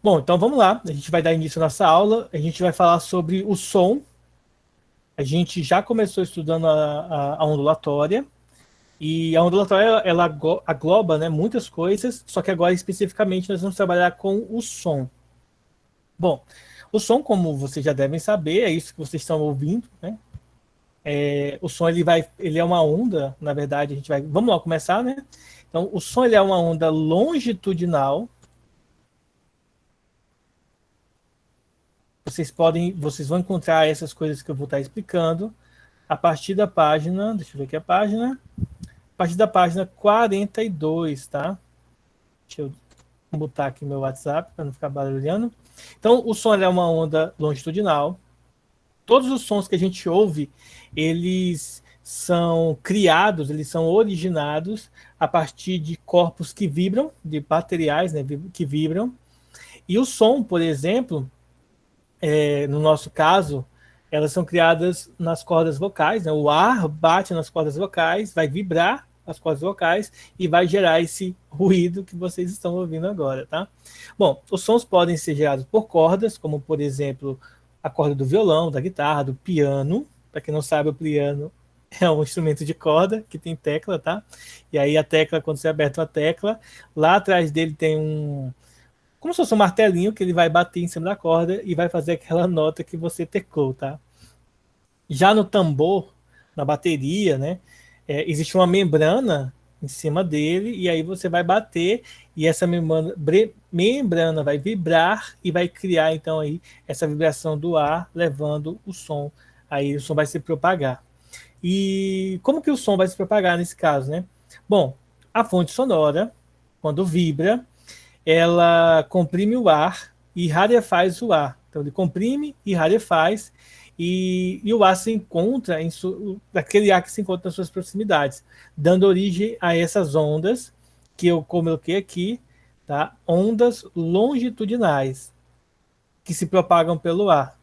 Bom, então vamos lá. A gente vai dar início à nossa aula. A gente vai falar sobre o som. A gente já começou estudando a ondulatória. E a ondulatória, ela agloba, né, muitas coisas, só que agora especificamente nós vamos trabalhar com o som. Bom, o som, como vocês já devem saber, é isso que vocês estão ouvindo, né? O som ele é uma onda, na verdade, vamos lá começar, né? Então, o som ele é uma onda longitudinal. Vocês vão encontrar essas coisas que eu vou estar explicando a partir da página, deixa eu ver aqui a partir da página 42, tá? Deixa eu botar aqui meu WhatsApp para não ficar barulhando. Então, o som é uma onda longitudinal. Todos os sons que a gente ouve, eles são criados, eles são originados a partir de corpos que vibram, de materiais, né, que vibram. E o som, por exemplo, no nosso caso, elas são criadas nas cordas vocais, né? O ar bate nas cordas vocais, vai vibrar as cordas vocais e vai gerar esse ruído que vocês estão ouvindo agora, tá? Bom, os sons podem ser gerados por cordas, como por exemplo a corda do violão, da guitarra, do piano. Para quem não sabe, o piano é um instrumento de corda que tem tecla, tá? E aí a tecla, quando você aperta a tecla, lá atrás dele tem como se fosse um martelinho que ele vai bater em cima da corda e vai fazer aquela nota que você teclou, tá? Já no tambor, na bateria, né, existe uma membrana em cima dele e aí você vai bater e essa membrana vai vibrar e vai criar então aí essa vibração do ar levando o som. Aí o som vai se propagar. E como que o som vai se propagar nesse caso, né? Bom, a fonte sonora, quando vibra, ela comprime o ar e rarefaz o ar. Então, ele comprime e rarefaz, e o ar se encontra aquele ar que se encontra nas suas proximidades, dando origem a essas ondas que eu coloquei aqui, tá? Ondas longitudinais que se propagam pelo ar.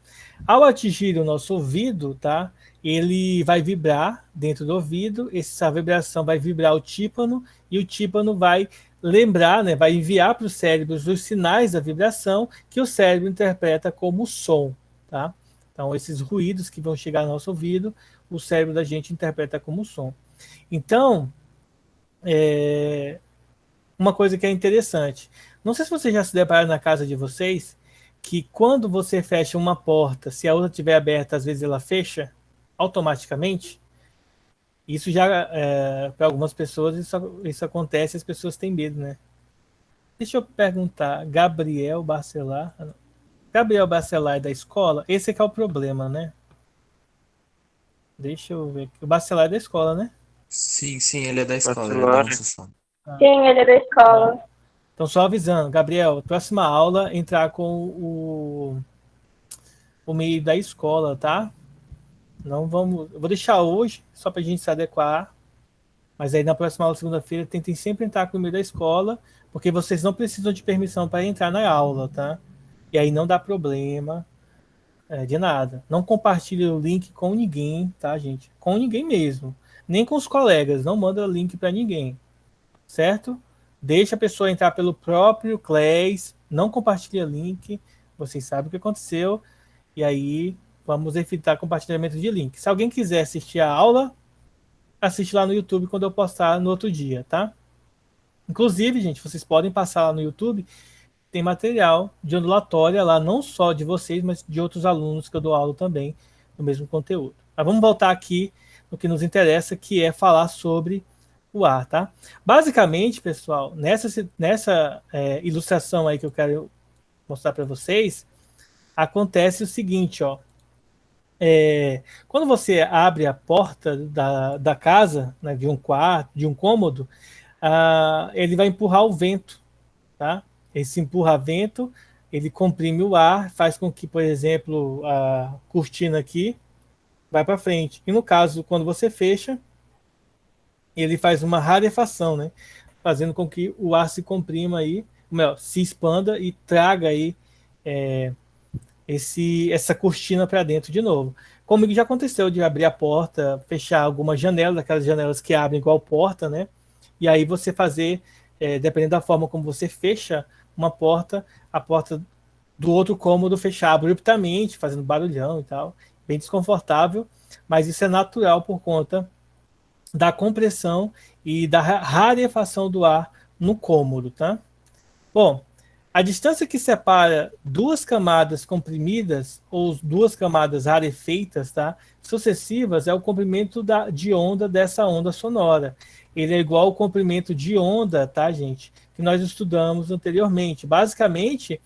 Ao atingir o nosso ouvido, tá? Ele vai vibrar dentro do ouvido, essa vibração vai vibrar o tímpano e o tímpano vai lembrar, né, vai enviar para os cérebros os sinais da vibração que o cérebro interpreta como som, tá? Então, esses ruídos que vão chegar no nosso ouvido, o cérebro da gente interpreta como som. Então, uma coisa que é interessante, não sei se vocês já se depararam na casa de vocês, que quando você fecha uma porta, se a outra estiver aberta, às vezes ela fecha automaticamente. Isso já, para algumas pessoas, isso acontece, as pessoas têm medo, né? Deixa eu perguntar, Gabriel Bacelar. Gabriel Bacelar é da escola? Esse é que é o problema, né? Deixa eu ver aqui. O Bacelar é da escola, né? Sim, sim, ele é da escola, ele é da Barcelona. nossa sala. Ah, Sim, ele é da tá. escola. Então, só avisando, Gabriel, próxima aula, entrar com o meio da escola, tá? Não vamos. Eu vou deixar hoje, só para a gente se adequar. Mas aí na próxima aula, segunda-feira, tentem sempre entrar com o e-mail da escola, porque vocês não precisam de permissão para entrar na aula, tá? E aí não dá problema de nada. Não compartilhe o link com ninguém, tá, gente? Com ninguém mesmo. Nem com os colegas. Não manda link para ninguém, certo? Deixa a pessoa entrar pelo próprio Class. Não compartilha link. Vocês sabem o que aconteceu. E aí vamos evitar compartilhamento de link. Se alguém quiser assistir a aula, assiste lá no YouTube quando eu postar no outro dia, tá? Inclusive, gente, vocês podem passar lá no YouTube, tem material de ondulatória lá, não só de vocês, mas de outros alunos que eu dou aula também no mesmo conteúdo. Mas vamos voltar aqui no que nos interessa, que é falar sobre o ar, tá? Basicamente, pessoal, nessa ilustração aí que eu quero mostrar para vocês, acontece o seguinte, ó. Quando você abre a porta da casa, né, de um quarto, de um cômodo, ele vai empurrar o vento, tá? Esse empurra vento, ele comprime o ar, faz com que, por exemplo, a cortina aqui vai para frente. E no caso, quando você fecha, ele faz uma rarefação, né? Fazendo com que o ar se comprima aí, melhor, se expanda e traga aí essa cortina para dentro de novo. Comigo já aconteceu de abrir a porta, fechar alguma janela, aquelas janelas que abrem igual porta, né? E aí você fazer, dependendo da forma como você fecha, uma porta, a porta do outro cômodo fechar abruptamente, fazendo barulhão e tal, bem desconfortável, mas isso é natural por conta da compressão e da rarefação do ar no cômodo, tá? Bom, a distância que separa duas camadas comprimidas ou duas camadas rarefeitas, tá, sucessivas é o comprimento de onda dessa onda sonora. Ele é igual ao comprimento de onda, tá, gente, que nós estudamos anteriormente. Basicamente,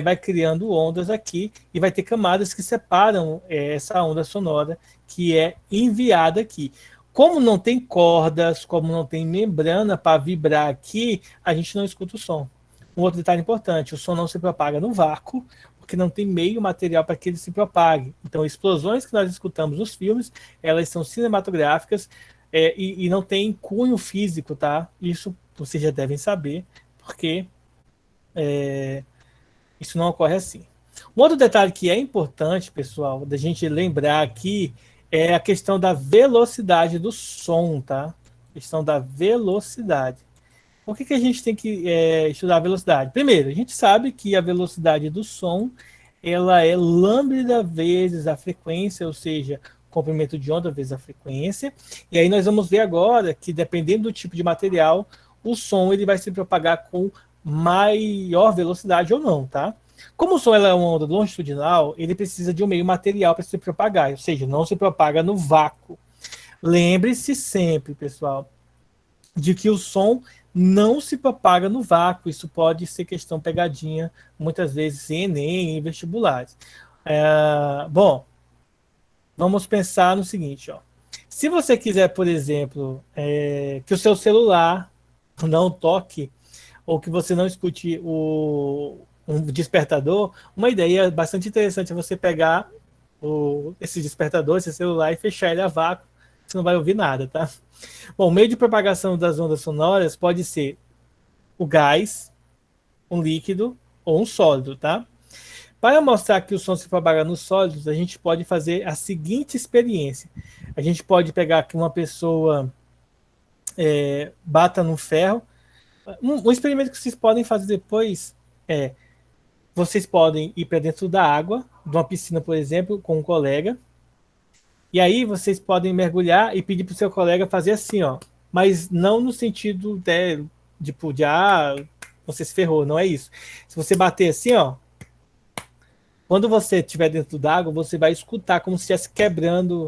vai criando ondas aqui e vai ter camadas que separam essa onda sonora que é enviada aqui. Como não tem cordas, como não tem membrana para vibrar aqui, a gente não escuta o som. Um outro detalhe importante, o som não se propaga no vácuo, porque não tem meio material para que ele se propague. Então, explosões que nós escutamos nos filmes, elas são cinematográficas e não tem cunho físico, tá? Isso vocês já devem saber, porque isso não ocorre assim. Um outro detalhe que é importante, pessoal, da gente lembrar aqui, é a questão da velocidade do som, tá? A questão da velocidade. Por que a gente tem que estudar a velocidade? Primeiro, a gente sabe que a velocidade do som ela é lambda vezes a frequência, ou seja, comprimento de onda vezes a frequência. E aí nós vamos ver agora que, dependendo do tipo de material, o som ele vai se propagar com maior velocidade ou não, tá? Como o som é uma onda longitudinal, ele precisa de um meio material para se propagar, ou seja, não se propaga no vácuo. Lembre-se sempre, pessoal, de que o som não se propaga no vácuo. Isso pode ser questão pegadinha, muitas vezes em Enem, em vestibulares. Bom, vamos pensar no seguinte, ó. Se você quiser, por exemplo, que o seu celular não toque, ou que você não escute um despertador, uma ideia bastante interessante é você pegar esse despertador, esse celular, e fechar ele a vácuo, você não vai ouvir nada, tá? Bom, o meio de propagação das ondas sonoras pode ser o gás, um líquido ou um sólido, tá? Para mostrar que o som se propaga nos sólidos, a gente pode fazer a seguinte experiência. A gente pode pegar que uma pessoa bata no ferro. Um experimento que vocês podem fazer depois vocês podem ir para dentro da água, de uma piscina, por exemplo, com um colega, e aí vocês podem mergulhar e pedir para o seu colega fazer assim, ó, mas não no sentido tipo, você se ferrou, não é isso. Se você bater assim, ó, quando você estiver dentro d'água, você vai escutar como se estivesse quebrando,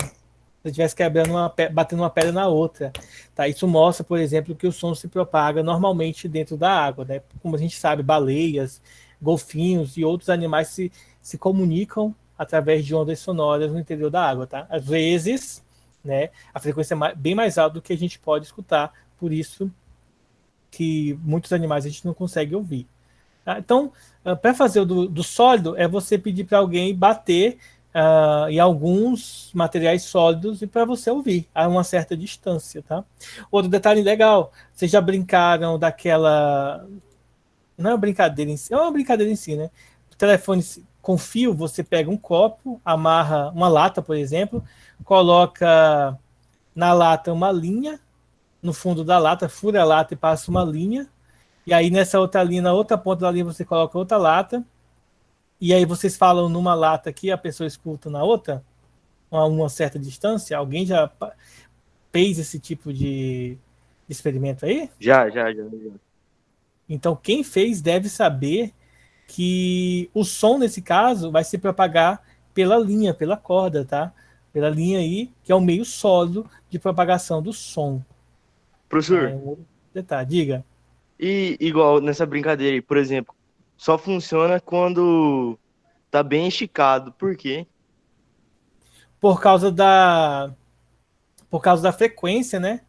batendo uma pedra na outra. Tá? Isso mostra, por exemplo, que o som se propaga normalmente dentro da água. Né? Como a gente sabe, baleias, golfinhos e outros animais se comunicam através de ondas sonoras no interior da água. Tá? Às vezes, né, a frequência é bem mais alta do que a gente pode escutar, por isso que muitos animais a gente não consegue ouvir. Tá? Então, para fazer o do sólido, é você pedir para alguém bater em alguns materiais sólidos e para você ouvir a uma certa distância. Tá? Outro detalhe legal, vocês já brincaram daquela... Não é uma brincadeira em si, é uma brincadeira em si, né? O telefone com fio, você pega um copo, amarra uma lata, por exemplo, coloca na lata uma linha, no fundo da lata, fura a lata e passa uma linha, e aí nessa outra linha, na outra ponta da linha, você coloca outra lata, e aí vocês falam numa lata aqui, a pessoa escuta na outra, a uma certa distância. Alguém já fez esse tipo de experimento aí? Já. Então, quem fez deve saber que o som, nesse caso, vai se propagar pela linha, pela corda, tá? Pela linha aí, que é o meio sólido de propagação do som. Professor, Um detalhe, diga. e igual nessa brincadeira aí, por exemplo, só funciona quando tá bem esticado. Por quê? Por causa da frequência, né?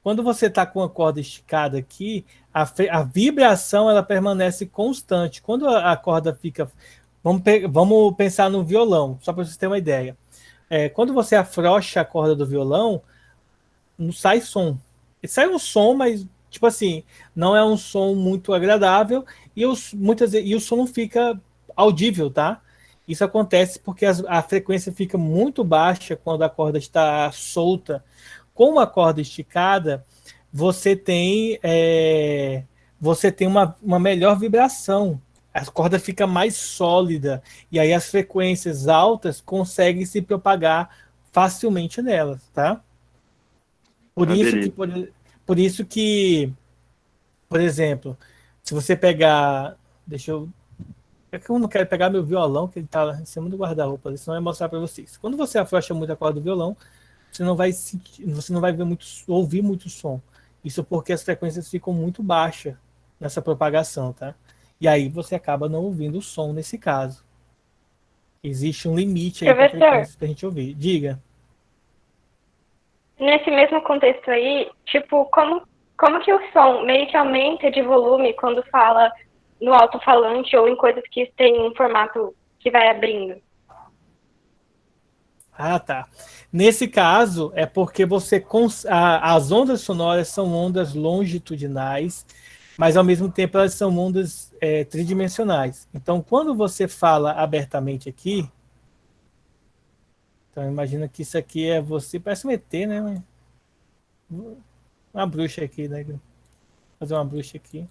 Quando você está com a corda esticada aqui, a vibração ela permanece constante. Quando a corda fica... Vamos pensar no violão, só para vocês terem uma ideia. Quando você afrouxa a corda do violão, não sai som. Sai um som, mas, tipo assim, não é um som muito agradável e muitas vezes, o som não fica audível, tá? Isso acontece porque a frequência fica muito baixa quando a corda está solta. Com a corda esticada, você tem você tem uma melhor vibração. A corda fica mais sólida. E aí as frequências altas conseguem se propagar facilmente nelas, tá? Por Ah, isso que, beleza. por isso que, por exemplo, se você pegar. Deixa eu. É que eu não quero pegar meu violão, que ele tá em cima do guarda-roupa, senão eu vai mostrar para vocês. Quando você afrouxa muito a corda do violão, você não vai sentir, você não vai ver muito, ouvir muito som. Isso porque as frequências ficam muito baixas nessa propagação, tá? E aí você acaba não ouvindo o som nesse caso. Existe um limite aí para Professor, frequência para a gente ouvir. Diga. nesse mesmo contexto aí, tipo, como que o som meio que aumenta de volume quando fala no alto-falante ou em coisas que tem um formato que vai abrindo? Ah, tá. Nesse caso, é porque as ondas sonoras são ondas longitudinais, mas ao mesmo tempo elas são ondas tridimensionais. Então, quando você fala abertamente aqui, então imagina que isso aqui é você, parece um ET, né? Uma bruxa aqui, né? Vou fazer uma bruxa aqui.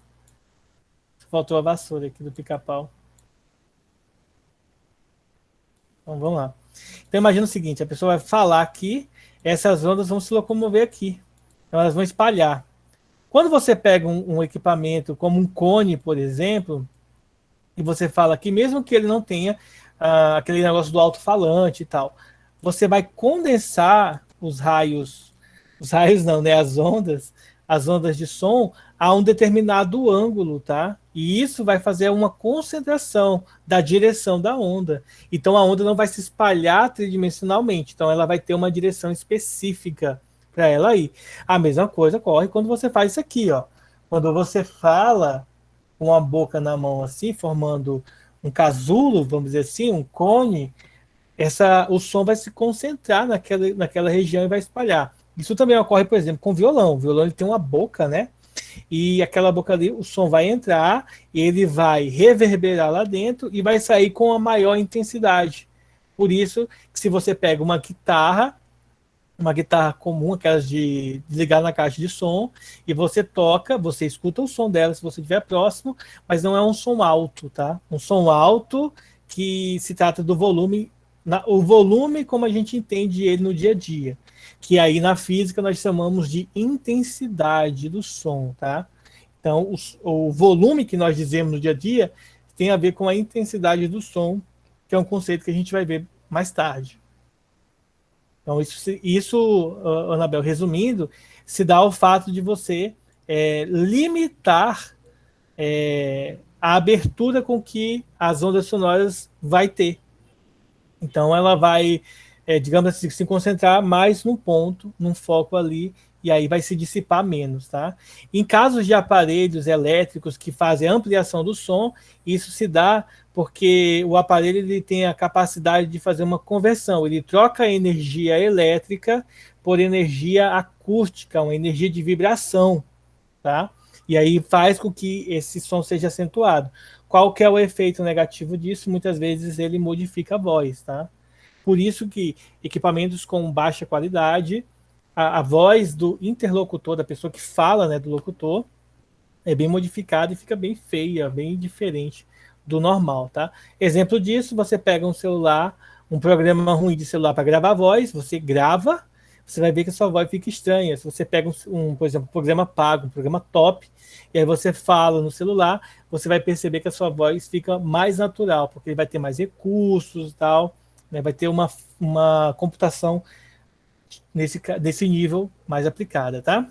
Faltou a vassoura aqui do pica-pau. Então vamos lá. Então imagina o seguinte, a pessoa vai falar aqui, essas ondas vão se locomover aqui. Então elas vão espalhar. Quando você pega um equipamento como um cone, por exemplo, e você fala aqui, mesmo que ele não tenha aquele negócio do alto-falante e tal, você vai condensar os raios não, né, as ondas de som a um determinado ângulo, tá? E isso vai fazer uma concentração da direção da onda. Então a onda não vai se espalhar tridimensionalmente, então ela vai ter uma direção específica para ela ir. A mesma coisa ocorre quando você faz isso aqui, ó. Quando você fala com a boca na mão assim, formando um casulo, vamos dizer assim, um cone, o som vai se concentrar naquela região e vai espalhar. Isso também ocorre, por exemplo, com o violão. O violão ele tem uma boca, né? E aquela boca ali, o som vai entrar, ele vai reverberar lá dentro e vai sair com a maior intensidade. Por isso, que se você pega uma guitarra comum, aquelas de ligar na caixa de som, e você toca, você escuta o som dela se você estiver próximo, mas não é um som alto, tá? Um som alto que se trata do volume, o volume como a gente entende ele no dia a dia, que aí na física nós chamamos de intensidade do som, tá? Então, o volume que nós dizemos no dia a dia tem a ver com a intensidade do som, que é um conceito que a gente vai ver mais tarde. Então, isso, Anabel, resumindo, se dá ao fato de você limitar a abertura com que as ondas sonoras vai ter. Então, ela vai, digamos assim, se concentrar mais num ponto, num foco ali, e aí vai se dissipar menos, tá? Em casos de aparelhos elétricos que fazem ampliação do som, isso se dá porque o aparelho ele tem a capacidade de fazer uma conversão, ele troca a energia elétrica por energia acústica, uma energia de vibração, tá? E aí faz com que esse som seja acentuado. Qual que é o efeito negativo disso? Muitas vezes ele modifica a voz, tá? Por isso que equipamentos com baixa qualidade, a voz do interlocutor, da pessoa que fala, né, do locutor, é bem modificada e fica bem feia, bem diferente do normal, tá? Exemplo disso, você pega um celular, um programa ruim de celular para gravar voz, você grava, você vai ver que a sua voz fica estranha. Se você pega por exemplo, um programa pago, um programa top, e aí você fala no celular, você vai perceber que a sua voz fica mais natural, porque ele vai ter mais recursos e tal, né? Vai ter uma computação nesse nível mais aplicada, tá?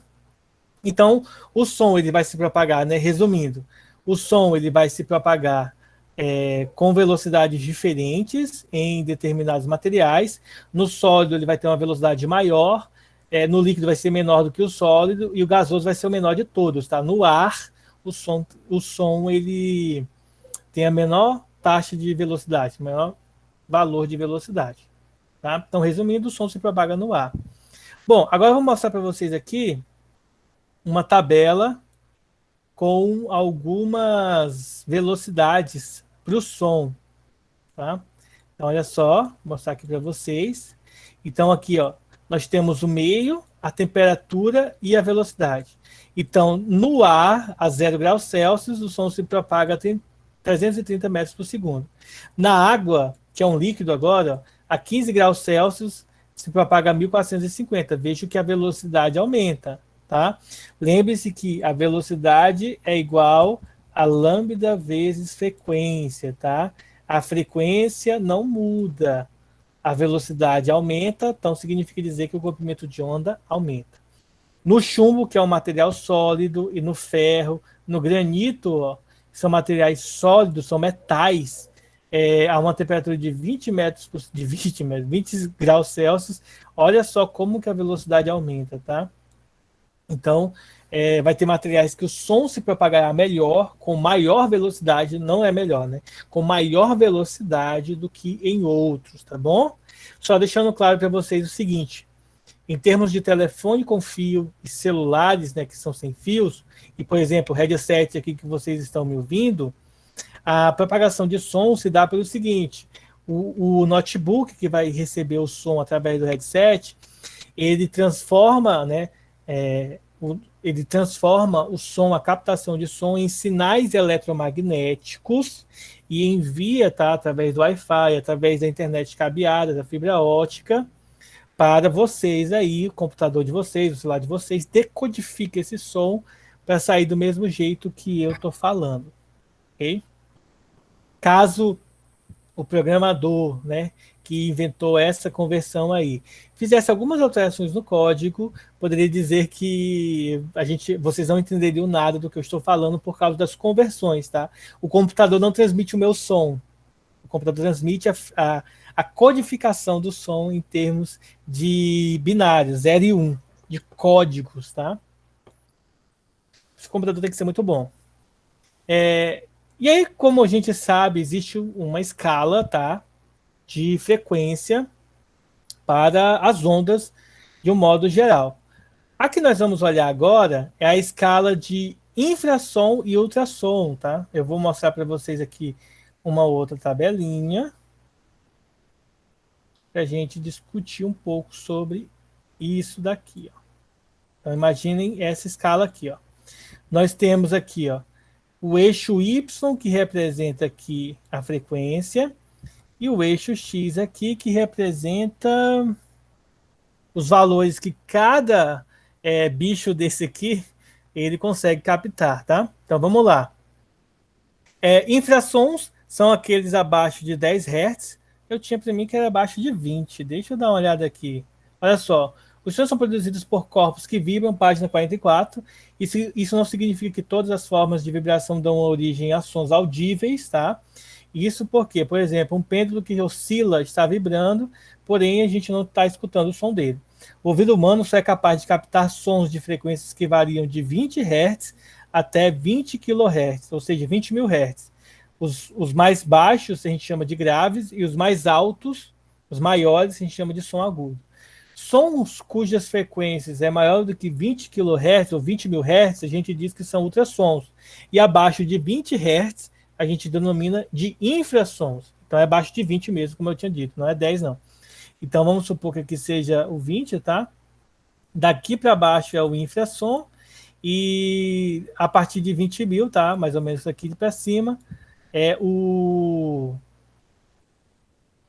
Então, o som ele vai se propagar, né? Resumindo, o som ele vai se propagar com velocidades diferentes em determinados materiais. No sólido ele vai ter uma velocidade maior, no líquido vai ser menor do que o sólido e o gasoso vai ser o menor de todos, tá? No ar, o som ele tem a menor taxa de velocidade, o menor valor de velocidade, tá? Então, resumindo, o som se propaga no ar. Bom, agora eu vou mostrar para vocês aqui uma tabela com algumas velocidades para o som, tá? Então, olha só, vou mostrar aqui para vocês. Então, aqui, ó, nós temos o meio, a temperatura e a velocidade. Então, no ar, a 0 graus Celsius, o som se propaga a 330 metros por segundo. Na água, que é um líquido agora, a 15 graus Celsius se propaga a 1450. Veja que a velocidade aumenta, tá? Lembre-se que a velocidade é igual a lambda vezes frequência, tá? A frequência não muda. A velocidade aumenta, então significa dizer que o comprimento de onda aumenta. No chumbo, que é um material sólido, e no ferro, no granito, ó, que são materiais sólidos, são metais, a uma temperatura de 20 graus Celsius, olha só como que a velocidade aumenta, tá? Então, vai ter materiais que o som se propagará melhor, com maior velocidade, não é melhor, né? Com maior velocidade do que em outros, tá bom? Só deixando claro para vocês o seguinte, em termos de telefone com fio e celulares, né, que são sem fios, e, por exemplo, o headset aqui que vocês estão me ouvindo, a propagação de som se dá pelo seguinte, o notebook que vai receber o som através do headset, ele transforma, né, ele transforma o som, a captação de som em sinais eletromagnéticos e envia, tá, através do Wi-Fi, através da internet cabeada, da fibra ótica, para vocês aí, o computador de vocês, o celular de vocês, decodifica esse som para sair do mesmo jeito que eu estou falando, ok? Caso o programador, né, que inventou essa conversão aí, fizesse algumas alterações no código, poderia dizer que vocês não entenderiam nada do que eu estou falando por causa das conversões, tá? O computador não transmite o meu som, o computador transmite a codificação do som em termos de binários, 0 e 1, de códigos, tá? Esse computador tem que ser muito bom. E aí, como a gente sabe, existe uma escala, tá, de frequência para as ondas de um modo geral. A que nós vamos olhar agora é a escala de infrassom e ultrassom, tá? Eu vou mostrar para vocês aqui uma outra tabelinha para a gente discutir um pouco sobre isso daqui, ó. Então, imaginem essa escala aqui, ó. Nós temos aqui, ó, o eixo Y, que representa aqui a frequência, e o eixo X aqui, que representa os valores que cada bicho desse aqui, ele consegue captar, tá? Então, vamos lá. Infrassons são aqueles abaixo de 10 Hz. Eu tinha para mim que era abaixo de 20. Deixa eu dar uma olhada aqui. Olha só. Os sons são produzidos por corpos que vibram, página 44. Isso não significa que todas as formas de vibração dão origem a sons audíveis, tá? Isso porque, por exemplo, um pêndulo que oscila está vibrando, porém a gente não está escutando o som dele. O ouvido humano só é capaz de captar sons de frequências que variam de 20 Hz até 20 kHz, ou seja, 20 mil Hz. Os mais baixos a gente chama de graves e os mais altos, os maiores, a gente chama de som agudo. Sons cujas frequências é maior do que 20 kHz ou 20 mil Hz, a gente diz que são ultrassons. E abaixo de 20 Hz, a gente denomina de infrassons. Então é abaixo de 20 mesmo, como eu tinha dito, não é 10 não. Então vamos supor que aqui seja o 20, tá? Daqui para baixo é o infrassom e a partir de 20 mil, tá? Mais ou menos aqui para cima é o...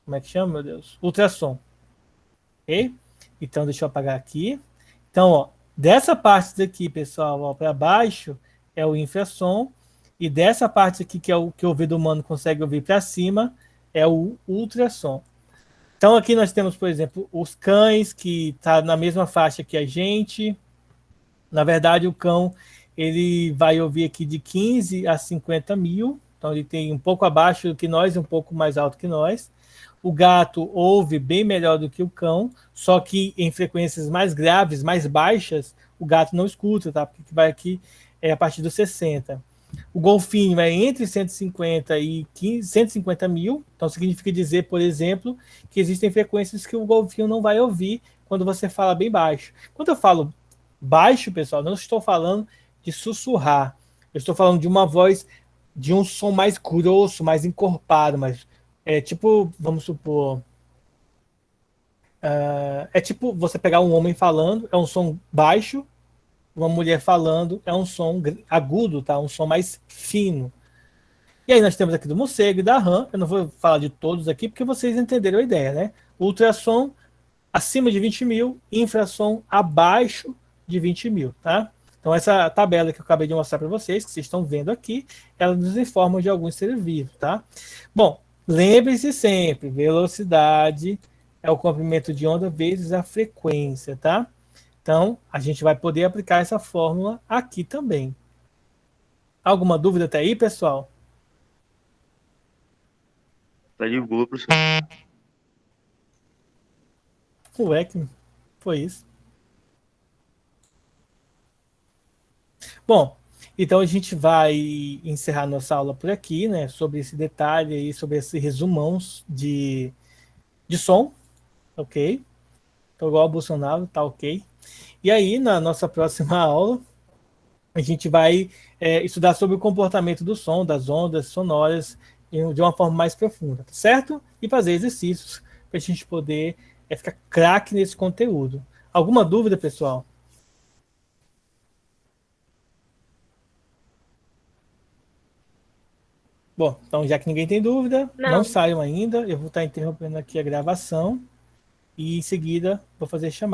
Como é que chama, meu Deus? Ultrassom. Ok? Então deixa eu apagar aqui. Então, ó, dessa parte daqui, pessoal, para baixo é o infrassom e dessa parte aqui que é o que o ouvido humano consegue ouvir para cima é o ultrassom. Então aqui nós temos, por exemplo, os cães que tá na mesma faixa que a gente. Na verdade, o cão ele vai ouvir aqui de 15 a 50 mil. Então ele tem um pouco abaixo do que nós e um pouco mais alto que nós. O gato ouve bem melhor do que o cão, só que em frequências mais graves, mais baixas, o gato não escuta, tá? Porque vai aqui a partir dos 60. O golfinho é entre 150 e 150 mil, então significa dizer, por exemplo, que existem frequências que o golfinho não vai ouvir quando você fala bem baixo. Quando eu falo baixo, pessoal, não estou falando de sussurrar, eu estou falando de uma voz, de um som mais grosso, mais encorpado, mas tipo, vamos supor, É tipo você pegar um homem falando, é um som baixo, uma mulher falando, é um som agudo, tá? Um som mais fino. E aí nós temos aqui do morcego e da rã, eu não vou falar de todos aqui, porque vocês entenderam a ideia, né? Ultrassom acima de 20 mil, infrassom abaixo de 20 mil, tá? Então essa tabela que eu acabei de mostrar para vocês, que vocês estão vendo aqui, ela nos informa de alguns seres vivos, tá? Bom, lembre-se sempre, velocidade é o comprimento de onda vezes a frequência, tá? Então, a gente vai poder aplicar essa fórmula aqui também. Alguma dúvida até aí, pessoal? Tá de boa, professor. Ué, que foi isso? Bom, então a gente vai encerrar nossa aula por aqui, né? Sobre esse detalhe aí, sobre esse resumão de som, ok? Então, igual ao Bolsonaro, tá ok. E aí, na nossa próxima aula, a gente vai estudar sobre o comportamento do som, das ondas sonoras, de uma forma mais profunda, tá certo? E fazer exercícios para a gente poder ficar craque nesse conteúdo. Alguma dúvida, pessoal? Bom, então já que ninguém tem dúvida, não Não. saiam ainda. Eu vou estar interrompendo aqui a gravação e em seguida vou fazer chamada.